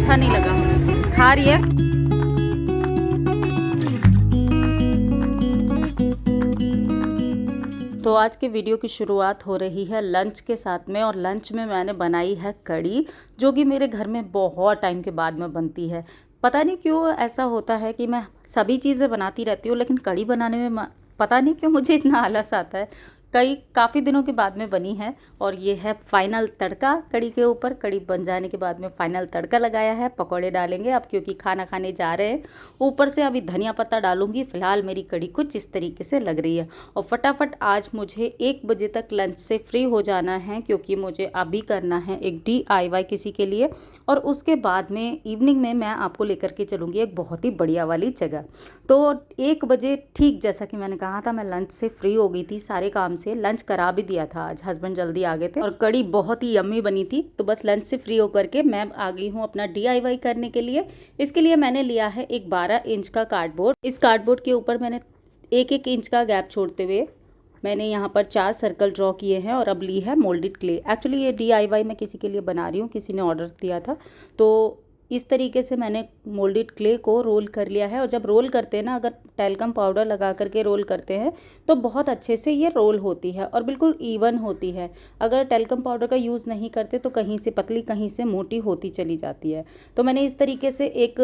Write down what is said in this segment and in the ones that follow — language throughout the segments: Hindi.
अच्छा नहीं लगा। खा रही है। तो आज के वीडियो की शुरुआत हो रही है लंच के साथ में, और लंच में मैंने बनाई है कढ़ी, जो कि मेरे घर में बहुत टाइम के बाद में बनती है। पता नहीं क्यों ऐसा होता है कि मैं सभी चीज़ें बनाती रहती हूँ, लेकिन कढ़ी बनाने में पता नहीं क्यों मुझे इतना आलस आता है। काफ़ी दिनों के बाद में बनी है, और ये है फाइनल तड़का कढ़ी के ऊपर। कढ़ी बन जाने के बाद में फाइनल तड़का लगाया है। पकौड़े डालेंगे अब, क्योंकि खाना खाने जा रहे हैं। ऊपर से अभी धनिया पत्ता डालूंगी। फिलहाल मेरी कढ़ी कुछ इस तरीके से लग रही है। और फटाफट आज मुझे 1 बजे तक लंच से फ्री हो जाना है, क्योंकि मुझे अभी करना है एक DIY किसी के लिए, और उसके बाद में इवनिंग में मैं आपको लेकर के चलूँगी एक बहुत ही बढ़िया वाली जगह। तो 1 बजे ठीक, जैसा कि मैंने कहा था, मैं लंच से फ्री हो गई थी सारे काम से। लंच करा भी दिया था, आज हस्बैंड जल्दी आ गए थे, और कढ़ी बहुत ही यम्मी बनी थी। तो बस लंच से फ्री होकर के मैं आ गई हूँ अपना DIY करने के लिए। इसके लिए मैंने लिया है एक 12 इंच का कार्डबोर्ड। इस कार्डबोर्ड के ऊपर मैंने 1-1 इंच का गैप छोड़ते हुए मैंने यहाँ पर 4 सर्कल ड्रॉ किए हैं, और अब ली है मोल्डेड क्ले। एक्चुअली ये DIY मैं किसी के लिए बना रही हूँ, किसी ने ऑर्डर दिया था। तो इस तरीके से मैंने मोल्डेड क्ले को रोल कर लिया है। और जब रोल करते हैं ना, अगर टैल्कम पाउडर लगा करके रोल करते हैं तो बहुत अच्छे से ये रोल होती है और बिल्कुल इवन होती है। अगर टैल्कम पाउडर का यूज़ नहीं करते तो कहीं से पतली कहीं से मोटी होती चली जाती है। तो मैंने इस तरीके से एक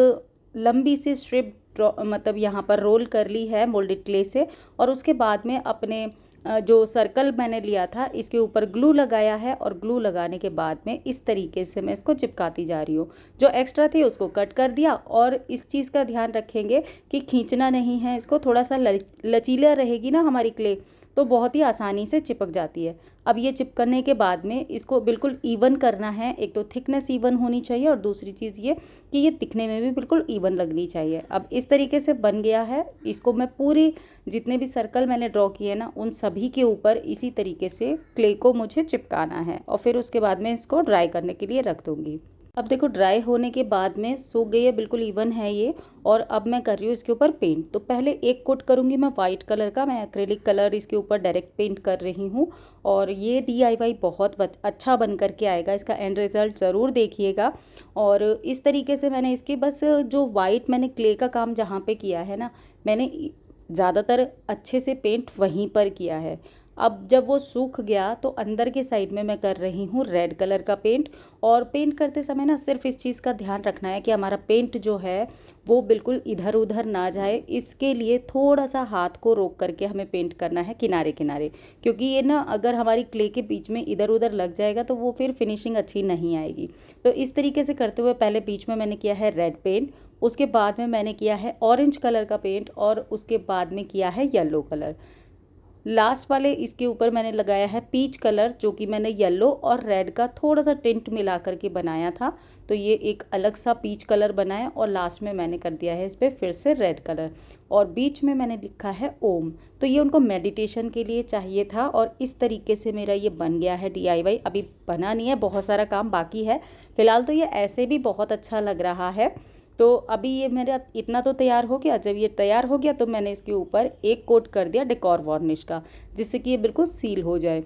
लंबी सी स्ट्रिप मतलब यहाँ पर रोल कर ली है मोल्डेड क्ले से, और उसके बाद में अपने जो सर्कल मैंने लिया था इसके ऊपर ग्लू लगाया है। और ग्लू लगाने के बाद में इस तरीके से मैं इसको चिपकाती जा रही हूँ। जो एक्स्ट्रा थी उसको कट कर दिया, और इस चीज़ का ध्यान रखेंगे कि खींचना नहीं है इसको। थोड़ा सा लचीला रहेगी ना हमारी क्ले, तो बहुत ही आसानी से चिपक जाती है। अब ये चिपकने के बाद में इसको बिल्कुल इवन करना है। एक तो थिकनेस इवन होनी चाहिए, और दूसरी चीज़ ये कि ये दिखने में भी बिल्कुल इवन लगनी चाहिए। अब इस तरीके से बन गया है। इसको मैं पूरी जितने भी सर्कल मैंने ड्रॉ किए ना, उन सभी के ऊपर इसी तरीके से क्ले को मुझे चिपकाना है, और फिर उसके बाद में इसको ड्राई करने के लिए रख दूँगी। अब देखो, ड्राई होने के बाद में सूख गई है, बिल्कुल इवन है ये। और अब मैं कर रही हूँ इसके ऊपर पेंट। तो पहले एक कोट करूँगी मैं वाइट कलर का। मैं एक्रेलिक कलर इसके ऊपर डायरेक्ट पेंट कर रही हूँ, और ये DIY बहुत अच्छा बन करके आएगा। इसका एंड रिज़ल्ट ज़रूर देखिएगा। और इस तरीके से मैंने इसके बस जो वाइट मैंने क्ले का काम जहाँ पे किया है ना, मैंने ज़्यादातर अच्छे से पेंट वहीं पर किया है। अब जब वो सूख गया तो अंदर के साइड में मैं कर रही हूँ रेड कलर का पेंट। और पेंट करते समय ना सिर्फ इस चीज़ का ध्यान रखना है कि हमारा पेंट जो है वो बिल्कुल इधर उधर ना जाए। इसके लिए थोड़ा सा हाथ को रोक करके हमें पेंट करना है किनारे किनारे, क्योंकि ये ना अगर हमारी क्ले के बीच में इधर उधर लग जाएगा तो वो फिर फिनिशिंग अच्छी नहीं आएगी। तो इस तरीके से करते हुए पहले बीच में मैंने किया है रेड पेंट, उसके बाद में मैंने किया है ऑरेंज कलर का पेंट, और उसके बाद में किया है येलो कलर। लास्ट वाले इसके ऊपर मैंने लगाया है पीच कलर, जो कि मैंने येलो और रेड का थोड़ा सा टिंट मिला करके बनाया था। तो ये एक अलग सा पीच कलर बनाया, और लास्ट में मैंने कर दिया है इस पर फिर से रेड कलर, और बीच में मैंने लिखा है ओम। तो ये उनको मेडिटेशन के लिए चाहिए था, और इस तरीके से मेरा ये बन गया है DIY। अभी बना नहीं है, बहुत सारा काम बाकी है। फिलहाल तो ये ऐसे भी बहुत अच्छा लग रहा है। तो अभी ये मेरा इतना तो तैयार हो गया। जब ये तैयार हो गया तो मैंने इसके ऊपर एक कोट कर दिया डेकोर वार्निश का, जिससे कि ये बिल्कुल सील हो जाए।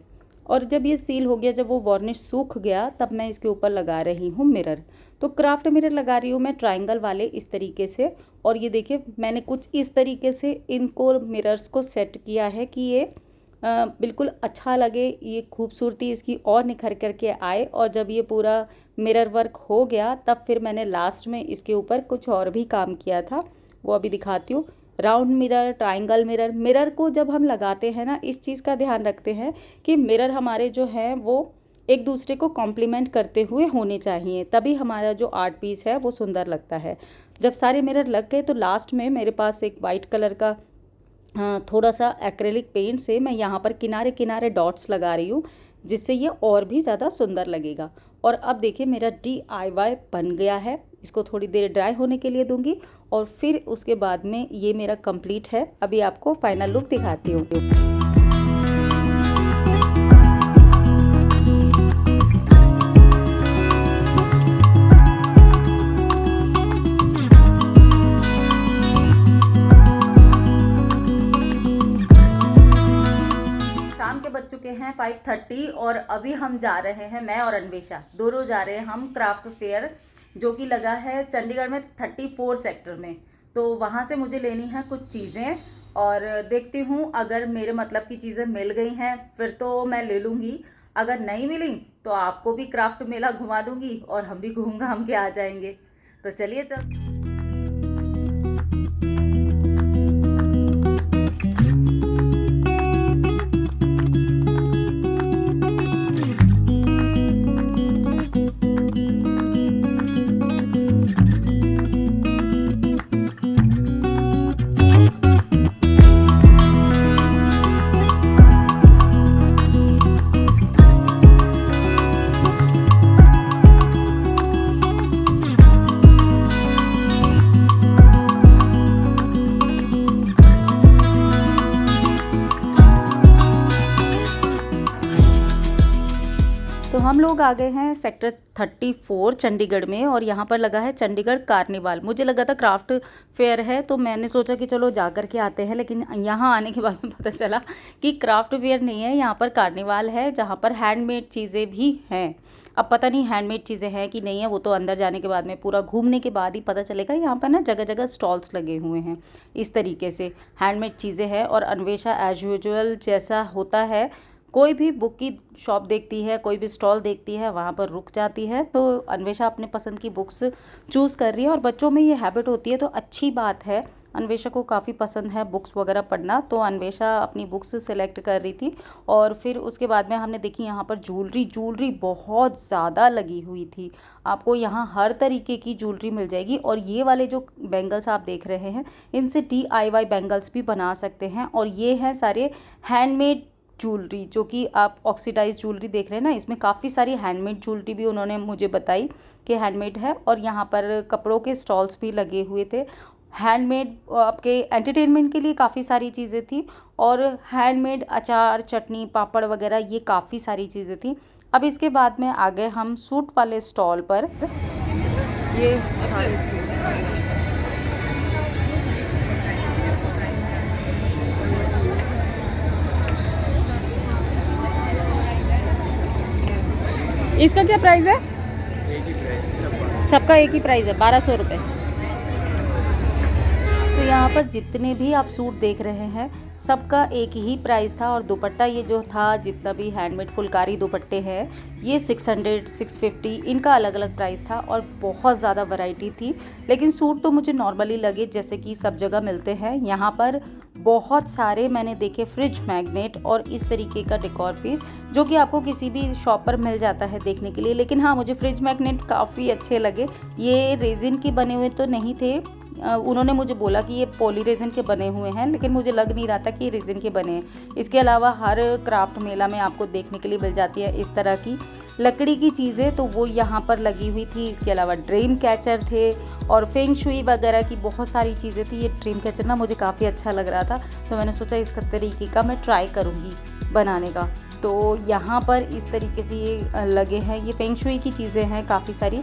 और जब ये सील हो गया, जब वो वार्निश सूख गया, तब मैं इसके ऊपर लगा रही हूँ मिरर। तो क्राफ्ट मिरर लगा रही हूँ मैं ट्रायंगल वाले इस तरीके से। और ये देखिए, मैंने कुछ इस तरीके से इनको मिरर्स को सेट किया है कि ये बिल्कुल अच्छा लगे, ये खूबसूरती इसकी और निखर करके आए। और जब ये पूरा मिरर वर्क हो गया, तब फिर मैंने लास्ट में इसके ऊपर कुछ और भी काम किया था, वो अभी दिखाती हूँ। Round mirror, triangle mirror. Mirror को जब हम लगाते हैं ना, इस चीज़ का ध्यान रखते हैं कि मिरर हमारे जो हैं वो एक दूसरे को कॉम्प्लीमेंट करते हुए होने चाहिए, तभी हमारा जो आर्ट पीस है वो सुंदर लगता है। जब सारे मिरर लग गए तो लास्ट में मेरे पास एक वाइट कलर का थोड़ा सा एक्रेलिक पेंट से मैं यहाँ पर किनारे किनारे डॉट्स लगा रही हूँ, जिससे ये और भी ज़्यादा सुंदर लगेगा। और अब देखिए, मेरा DIY बन गया है। इसको थोड़ी देर ड्राई होने के लिए दूंगी, और फिर उसके बाद में ये मेरा कंप्लीट है। अभी आपको फाइनल लुक दिखाती हूँ। बज चुके हैं 5:30, और अभी हम जा रहे हैं, मैं और अन्वेषा दोनों जा रहे हैं हम क्राफ्ट फेयर जो कि लगा है चंडीगढ़ में 34 सेक्टर में। तो वहाँ से मुझे लेनी है कुछ चीज़ें और देखती हूँ, अगर मेरे मतलब की चीज़ें मिल गई हैं फिर तो मैं ले लूँगी, अगर नहीं मिली तो आपको भी क्राफ्ट मेला घुमा दूँगी और हम भी घूम घाम के आ जाएंगे। तो चलिए चल। तो हम लोग आ गए हैं सेक्टर 34 चंडीगढ़ में और यहाँ पर लगा है चंडीगढ़ कार्निवाल। मुझे लगा था क्राफ्ट फेयर है तो मैंने सोचा कि चलो जा कर के आते हैं, लेकिन यहाँ आने के बाद में पता चला कि क्राफ्ट फेयर नहीं है, यहाँ पर कार्निवाल है जहाँ पर हैंडमेड चीज़ें भी हैं। अब पता नहीं हैंडमेड चीज़ें हैं कि नहीं है, वो तो अंदर जाने के बाद में पूरा घूमने के बाद ही पता चलेगा। यहाँ पर ना जगह जगह स्टॉल्स लगे हुए हैं, इस तरीके से हैंडमेड चीज़ें हैं। और अन्वेषा एज यूजुअल जैसा होता है, कोई भी बुक की शॉप देखती है, कोई भी स्टॉल देखती है, वहाँ पर रुक जाती है। तो अन्वेषा अपने पसंद की बुक्स चूज़ कर रही है और बच्चों में ये हैबिट होती है तो अच्छी बात है। अन्वेषा को काफ़ी पसंद है बुक्स वगैरह पढ़ना, तो अन्वेषा अपनी बुक्स सेलेक्ट कर रही थी। और फिर उसके बाद में हमने देखी यहाँ पर ज्वेलरी बहुत ज़्यादा लगी हुई थी। आपको यहाँ हर तरीके की ज्वेलरी मिल जाएगी। और ये वाले जो बैंगल्स आप देख रहे हैं, इनसे DIY बैंगल्स भी बना सकते हैं। और ये हैं सारे हैंडमेड ज्वेलरी, जो कि आप ऑक्सीडाइज ज्वेलरी देख रहे हैं ना, इसमें काफ़ी सारी हैंडमेड ज्वेलरी भी उन्होंने मुझे बताई कि हैंडमेड है। और यहाँ पर कपड़ों के स्टॉल्स भी लगे हुए थे। हैंडमेड आपके एंटरटेनमेंट के लिए काफ़ी सारी चीज़ें थी और हैंडमेड अचार, चटनी, पापड़ वगैरह ये काफ़ी सारी चीज़ें थी। अब इसके बाद में आ गए हम सूट वाले स्टॉल पर। ये सारे सूट इसका क्या प्राइस है? एक ही प्राइस सबका एक ही प्राइस है, 1200 रुपये। तो यहाँ पर जितने भी आप सूट देख रहे हैं सबका एक ही प्राइस था। और दुपट्टा ये जो था, जितना भी हैंडमेड फुलकारी दुपट्टे हैं, ये 600 650 इनका अलग अलग प्राइस था। और बहुत ज़्यादा वैरायटी थी, लेकिन सूट तो मुझे नॉर्मली लगे जैसे कि सब जगह मिलते हैं। यहाँ पर बहुत सारे मैंने देखे फ्रिज मैग्नेट और इस तरीके का डेकोर पीस, जो कि आपको किसी भी शॉप पर मिल जाता है देखने के लिए। लेकिन हाँ, मुझे फ्रिज मैग्नेट काफ़ी अच्छे लगे। ये रेजिन के बने हुए तो नहीं थे, उन्होंने मुझे बोला कि ये पॉली रेजिन के बने हुए हैं, लेकिन मुझे लग नहीं रहा था कि ये रेजिन के बने हैं। इसके अलावा हर क्राफ्ट मेला में आपको देखने के लिए मिल जाती है इस तरह की लकड़ी की चीज़ें, तो वो यहाँ पर लगी हुई थी। इसके अलावा ड्रीम कैचर थे और फेंग शुई वगैरह की बहुत सारी चीज़ें थी। ये ड्रीम कैचर ना मुझे काफ़ी अच्छा लग रहा था, तो मैंने सोचा इसका तरीके का मैं ट्राई करूँगी बनाने का। तो यहाँ पर इस तरीके से ये लगे हैं, ये फेंग शुई की चीज़ें हैं काफ़ी सारी।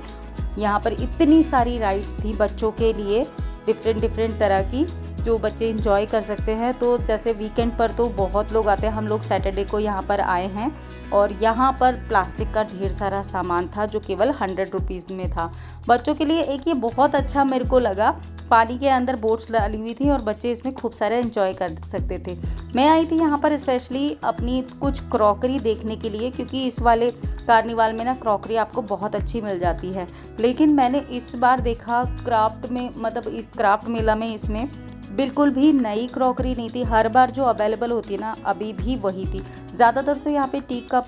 यहाँ पर इतनी सारी राइड्स थी बच्चों के लिए, डिफरेंट तरह की, जो बच्चे इंजॉय कर सकते हैं। तो जैसे वीकेंड पर तो बहुत लोग आते हैं, हम लोग सैटरडे को यहाँ पर आए हैं। और यहाँ पर प्लास्टिक का ढेर सारा सामान था जो केवल 100 रुपीज़ में था। बच्चों के लिए एक ये बहुत अच्छा मेरे को लगा, पानी के अंदर बोट्स डाली हुई थी और बच्चे इसमें खूब सारे एंजॉय कर सकते थे। मैं आई थी यहाँ पर स्पेशली अपनी कुछ क्रॉकरी देखने के लिए, क्योंकि इस वाले कार्निवाल में ना क्रॉकरी आपको बहुत अच्छी मिल जाती है। लेकिन मैंने इस बार देखा क्राफ्ट में, मतलब इस क्राफ्ट मेला में, इसमें बिल्कुल भी नई क्रॉकरी नहीं थी। हर बार जो अवेलेबल होती है ना, अभी भी वही थी। ज़्यादातर तो यहाँ पे टी कप,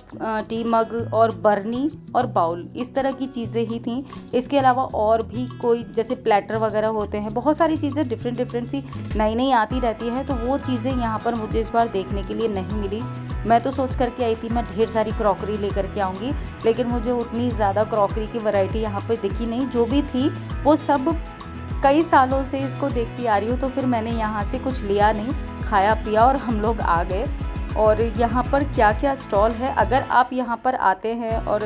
टी मग और बर्नी और बाउल, इस तरह की चीज़ें ही थी। इसके अलावा और भी कोई जैसे प्लेटर वगैरह होते हैं, बहुत सारी चीज़ें डिफरेंट सी नई आती रहती है। तो वो चीज़ें यहाँ पर मुझे इस बार देखने के लिए नहीं मिली। मैं तो सोच करके आई थी मैं ढेर सारी क्रॉकरी लेकर के आऊँगी, लेकिन मुझे उतनी ज़्यादा क्रॉकरी की वैरायटी यहाँ पर दिखी नहीं। जो भी थी वो सब कई सालों से इसको देखती आ रही हूँ, तो फिर मैंने यहाँ से कुछ लिया नहीं, खाया पिया और हम लोग आ गए। और यहाँ पर क्या क्या स्टॉल है, अगर आप यहाँ पर आते हैं, और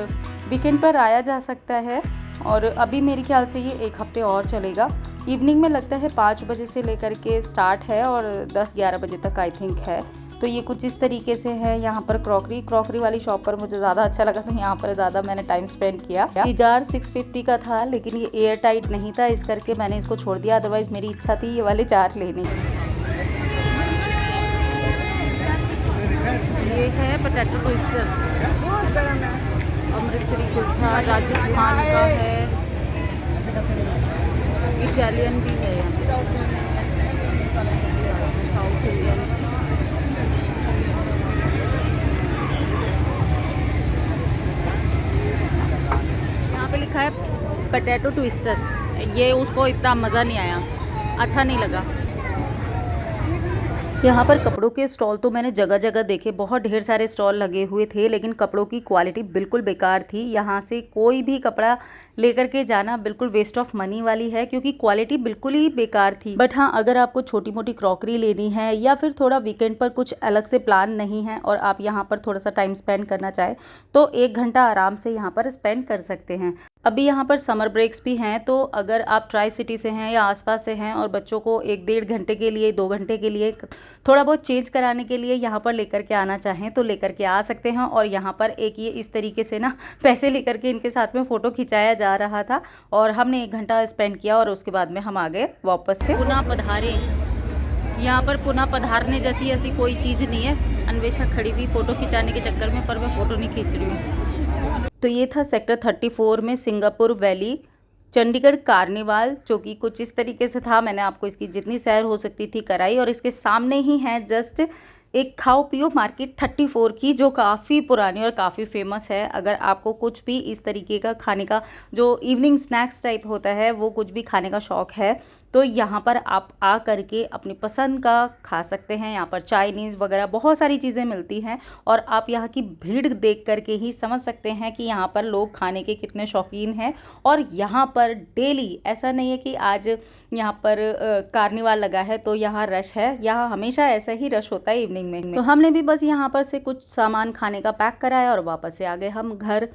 वीकेंड पर आया जा सकता है। और अभी मेरे ख्याल से ये 1 हफ्ते और चलेगा। इवनिंग में लगता है 5 बजे से लेकर के स्टार्ट है और 10-11 बजे तक आई थिंक है। तो ये कुछ इस तरीके से है। यहाँ पर क्रॉकरी वाली शॉप पर मुझे ज़्यादा अच्छा लगा, तो यहाँ पर ज़्यादा मैंने टाइम स्पेंड किया। ये जार 650 का था, लेकिन ये एयर टाइट नहीं था, इस करके मैंने इसको छोड़ दिया। अदरवाइज़ मेरी इच्छा थी ये वाले जार लेने की। ये है पोटैटो ट्विस्टर, अमृतसरी कुलचा, राजस्थान का है, इटालियन भी है, साउथ इंडियन। यहाँ पे लिखा है पोटैटो ट्विस्टर। ये उसको इतना मज़ा नहीं आया, अच्छा नहीं लगा। यहाँ पर कपड़ों के स्टॉल तो मैंने जगह जगह देखे, बहुत ढेर सारे स्टॉल लगे हुए थे, लेकिन कपड़ों की क्वालिटी बिल्कुल बेकार थी। यहाँ से कोई भी कपड़ा लेकर के जाना बिल्कुल वेस्ट ऑफ मनी वाली है, क्योंकि क्वालिटी बिल्कुल ही बेकार थी। बट हाँ, अगर आपको छोटी मोटी क्रॉकरी लेनी है या फिर थोड़ा वीकेंड पर कुछ अलग से प्लान नहीं है और आप यहाँ पर थोड़ा सा टाइम स्पेंड करना चाहें, तो 1 घंटा आराम से यहाँ पर स्पेंड कर सकते हैं। अभी यहाँ पर समर ब्रेक्स भी हैं, तो अगर आप ट्राई सिटी से हैं या आसपास से हैं और बच्चों को 1-1.5 घंटे के लिए, 2 घंटे के लिए थोड़ा बहुत चेंज कराने के लिए यहाँ पर लेकर के आना चाहें तो लेकर के आ सकते हैं। और यहाँ पर एक ये इस तरीके से ना पैसे लेकर के इनके साथ में फ़ोटो खिंचाया जा रहा था और हमने 1 घंटा स्पेंड किया और उसके बाद में हम आ गए वापस से। पुनः पधारे, यहाँ पर पुनः पधारने जैसी ऐसी कोई चीज़ नहीं है। अन्वेषा खड़ी थी फ़ोटो खिंचाने के चक्कर में, पर मैं फ़ोटो नहीं खींच रही हूँ। तो ये था सेक्टर 34 में सिंगापुर वैली चंडीगढ़ कार्निवाल, जो कि कुछ इस तरीके से था। मैंने आपको इसकी जितनी सैर हो सकती थी कराई। और इसके सामने ही है जस्ट एक खाओ पियो मार्केट 34 की, जो काफ़ी पुरानी और काफ़ी फेमस है। अगर आपको कुछ भी इस तरीके का खाने का, जो इवनिंग स्नैक्स टाइप होता है, वो कुछ भी खाने का शौक़ है, तो यहाँ पर आप आ करके अपनी पसंद का खा सकते हैं। यहाँ पर चाइनीज़ वगैरह बहुत सारी चीज़ें मिलती हैं और आप यहाँ की भीड़ देख करके ही समझ सकते हैं कि यहाँ पर लोग खाने के कितने शौकीन हैं। और यहाँ पर डेली, ऐसा नहीं है कि आज यहाँ पर कार्निवाल लगा है तो यहाँ रश है, यहाँ हमेशा ऐसा ही रश होता है इवनिंग में। तो हमने भी बस यहाँ पर से कुछ सामान खाने का पैक कराया और वापस से आ गए हम घर।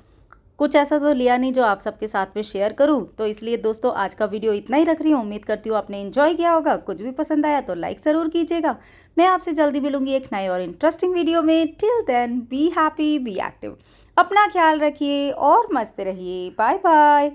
कुछ ऐसा तो लिया नहीं जो आप सबके साथ में शेयर करूं, तो इसलिए दोस्तों आज का वीडियो इतना ही रख रही हूँ। उम्मीद करती हूँ आपने एंजॉय किया होगा। कुछ भी पसंद आया तो लाइक ज़रूर कीजिएगा। मैं आपसे जल्दी मिलूंगी एक नए और इंटरेस्टिंग वीडियो में। Till then be happy, be active, अपना ख्याल रखिए और मस्त रहिए। Bye bye.